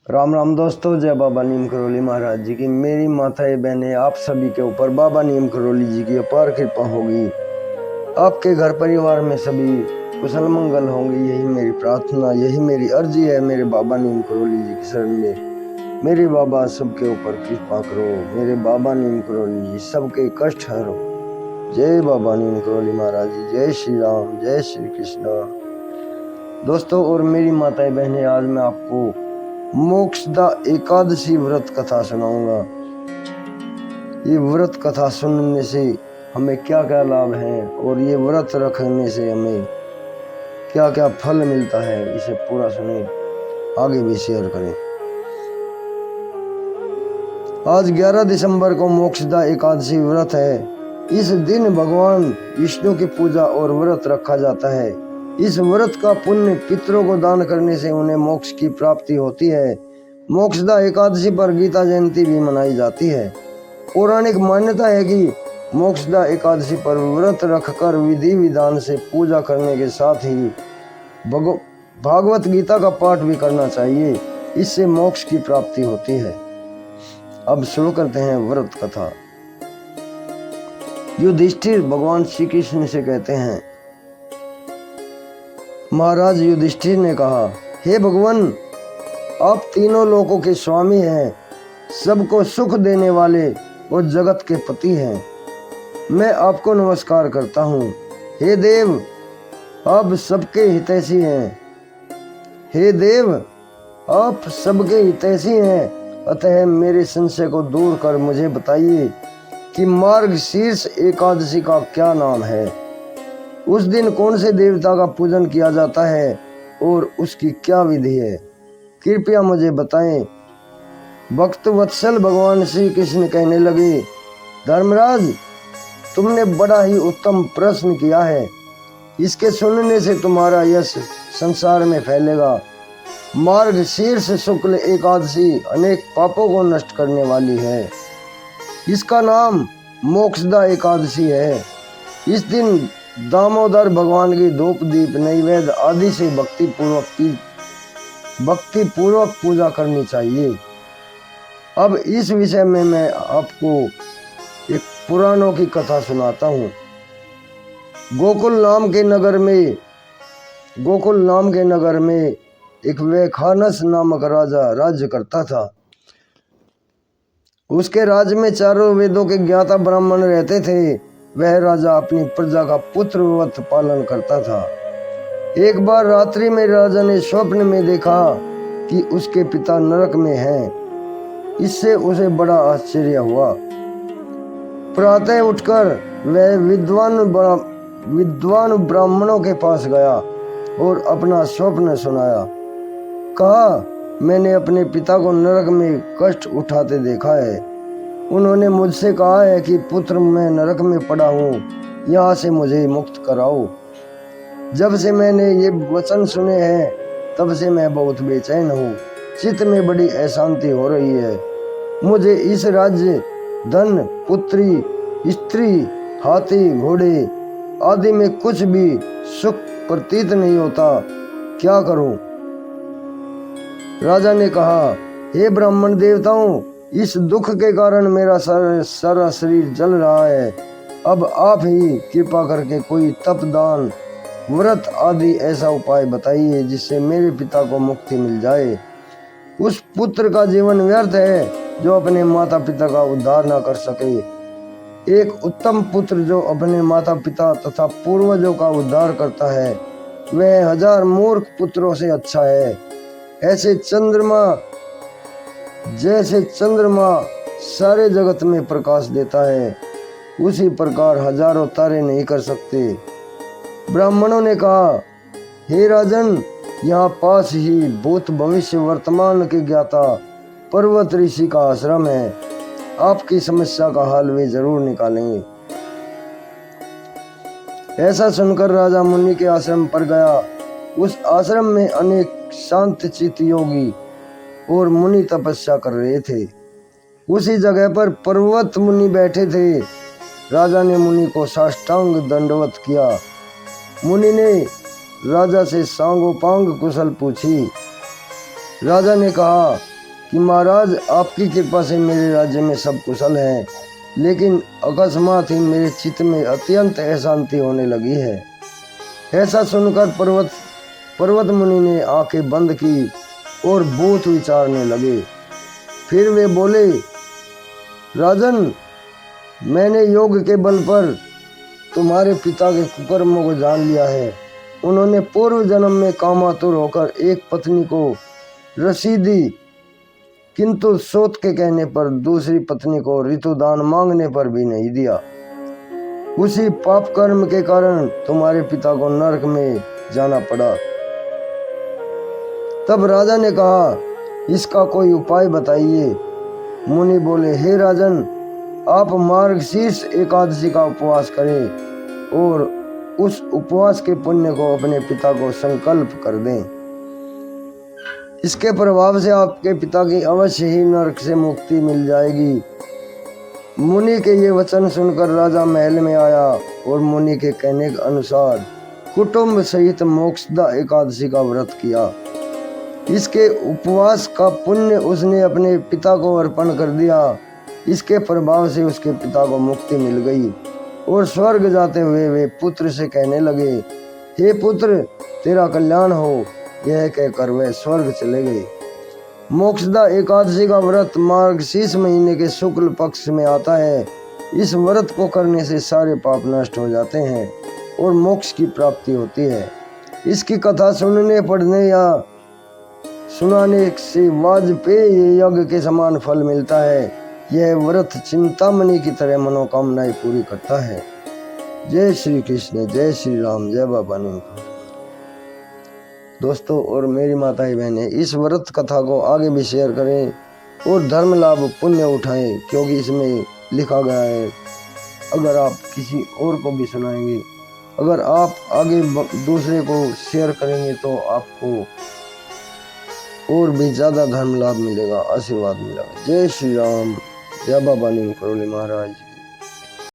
राम राम दोस्तों, जय बाबा नीम करोली महाराज जी की। मेरी माताएं बहनें, आप सभी के ऊपर बाबा नीम करोली जी की अपार कृपा होगी। आपके घर परिवार में सभी कुशल मंगल होंगे, यही मेरी प्रार्थना, यही मेरी अर्जी है। मेरे बाबा नीम करोली जी की शरण में मेरे बाबा सबके ऊपर कृपा करो। मेरे बाबा नीम करोली जी सबके कष्ट हरो। जय बाबा नीम करोली महाराज जी। जय श्री राम, जय श्री कृष्ण। दोस्तों और मेरी माताएं बहनें, आज मैं आपको मोक्षदा एकादशी व्रत कथा सुनाऊंगा। ये व्रत कथा सुनने से हमें क्या क्या लाभ है और ये व्रत रखने से हमें क्या क्या फल मिलता है, इसे पूरा सुने, आगे भी शेयर करें। आज 11 दिसंबर को मोक्षदा एकादशी व्रत है। इस दिन भगवान विष्णु की पूजा और व्रत रखा जाता है। इस व्रत का पुण्य पितरों को दान करने से उन्हें मोक्ष की प्राप्ति होती है। मोक्षदा एकादशी पर गीता जयंती भी मनाई जाती है। पौराणिक मान्यता है कि मोक्षदा एकादशी पर व्रत रखकर विधि विधान से पूजा करने के साथ ही भागवत गीता का पाठ भी करना चाहिए। इससे मोक्ष की प्राप्ति होती है। अब शुरू करते हैं व्रत कथा। युधिष्ठिर भगवान श्री कृष्ण से कहते हैं, महाराज युधिष्ठिर ने कहा, हे भगवान, आप तीनों लोकों के स्वामी हैं, सबको सुख देने वाले और जगत के पति हैं। मैं आपको नमस्कार करता हूँ। हे देव, आप सबके हितैषी हैं। हे देव, आप सबके हितैषी हैं, अतः मेरे संशय को दूर कर मुझे बताइए कि मार्गशीर्ष एकादशी का क्या नाम है। उस दिन कौन से देवता का पूजन किया जाता है और उसकी क्या विधि है, कृपया मुझे बताएं। भक्त वत्सल भगवान श्री कृष्ण कहने लगे, धर्मराज, तुमने बड़ा ही उत्तम प्रश्न किया है। इसके सुनने से तुम्हारा यश संसार में फैलेगा। मार्गशीर्ष शुक्ल एकादशी अनेक पापों को नष्ट करने वाली है। इसका नाम मोक्षदा एकादशी है। इस दिन दामोदर भगवान की धूप दीप नैवेद्य आदि से भक्ति पूर्वक पूजा करनी चाहिए। अब इस विषय में मैं आपको एक पुराणों की कथा सुनाता हूँ। गोकुल नाम के नगर में एक वैखानस नामक राजा राज्य करता था। उसके राज्य में चारों वेदों के ज्ञाता ब्राह्मण रहते थे। वह राजा अपनी प्रजा का पुत्रवत पालन करता था। एक बार रात्रि में राजा ने स्वप्न में देखा कि उसके पिता नरक में हैं। इससे उसे बड़ा आश्चर्य हुआ। प्रातः उठकर वह विद्वान ब्राह्मणों के पास गया और अपना स्वप्न सुनाया। कहा, मैंने अपने पिता को नरक में कष्ट उठाते देखा है। उन्होंने मुझसे कहा है कि पुत्र, मैं नरक में पड़ा हूँ, यहाँ से मुझे मुक्त कराओ। जब से मैंने ये वचन सुने हैं तब से मैं बहुत बेचैन हूँ। चित्त में बड़ी अशांति हो रही है। मुझे इस राज्य, धन, पुत्री, स्त्री, हाथी, घोड़े आदि में कुछ भी सुख प्रतीत नहीं होता। क्या करूं? राजा ने कहा, हे ब्राह्मण देवताओं, इस दुख के कारण मेरा सारा शरीर जल रहा है। अब आप ही कृपा करके कोई तप, दान, व्रत आदि ऐसा उपाय बताइए जिससे मेरे पिता को मुक्ति मिल जाए। उस पुत्र का जीवन व्यर्थ है जो अपने माता पिता का उद्धार न कर सके। एक उत्तम पुत्र जो अपने माता पिता तथा पूर्वजों का उद्धार करता है, वह 1000 मूर्ख पुत्रों से अच्छा है। जैसे चंद्रमा सारे जगत में प्रकाश देता है, उसी प्रकार हजारों तारे नहीं कर सकते। ब्राह्मणों ने कहा, हे राजन, यहाँ पास ही भूत भविष्य वर्तमान के ज्ञाता पर्वत ऋषि का आश्रम है। आपकी समस्या का हल वे जरूर निकालेंगे। ऐसा सुनकर राजा मुनि के आश्रम पर गया। उस आश्रम में अनेक शांत चित्त योगी और मुनि तपस्या कर रहे थे। उसी जगह पर पर्वत मुनि बैठे थे। राजा ने मुनि को साष्टांग दंडवत किया। मुनि ने राजा से सांगोपांग कुशल पूछी। राजा ने कहा, कि महाराज आपकी कृपा से मेरे राज्य में सब कुशल है, लेकिन अकस्मात ही मेरे चित्त में अत्यंत अशांति होने लगी है। ऐसा सुनकर पर्वत मुनि ने आंखें बंद की और भूत विचारने लगे। फिर वे बोले, राजन, मैंने योग के बल पर तुम्हारे पिता के कुकर्मों को जान लिया है। उन्होंने पूर्व जन्म में कामातुर होकर एक पत्नी को रसी दी, किंतु सोत के कहने पर दूसरी पत्नी को ऋतुदान मांगने पर भी नहीं दिया। उसी पाप कर्म के कारण तुम्हारे पिता को नरक में जाना पड़ा। तब राजा ने कहा, इसका कोई उपाय बताइए। मुनि बोले, हे राजन, आप मार्गशीर्ष एकादशी का उपवास करें और उस उपवास के पुण्य को अपने पिता को संकल्प कर दें। इसके प्रभाव से आपके पिता की अवश्य ही नरक से मुक्ति मिल जाएगी। मुनि के ये वचन सुनकर राजा महल में आया और मुनि के कहने के अनुसार कुटुंब सहित मोक्षदा एकादशी का व्रत किया। इसके उपवास का पुण्य उसने अपने पिता को अर्पण कर दिया। इसके प्रभाव से उसके पिता को मुक्ति मिल गई और स्वर्ग जाते हुए वे पुत्र से कहने लगे, हे पुत्र, तेरा कल्याण हो। यह कहकर वे स्वर्ग चले गए। मोक्षदा एकादशी का व्रत मार्गशीर्ष महीने के शुक्ल पक्ष में आता है। इस व्रत को करने से सारे पाप नष्ट हो जाते हैं और मोक्ष की प्राप्ति होती है। इसकी कथा सुनने, पढ़ने या सुनाने से वाजपेय यज्ञ के समान फल मिलता है। यह व्रत चिंतामणि की तरह मनोकामनाएं पूरी करता है। जय श्री कृष्ण, जय श्री राम, जय बाबा ने। दोस्तों और मेरी माताएं बहनें, इस व्रत कथा को आगे भी शेयर करें और धर्म लाभ पुण्य उठाएं, क्योंकि इसमें लिखा गया है अगर आप किसी और को भी सुनाएंगे, अगर आप आगे दूसरे को शेयर करेंगे तो आपको और भी ज़्यादा धर्म लाभ मिलेगा, आशीर्वाद मिलेगा। जय श्री राम, जय बाबा नीम करोली महाराज।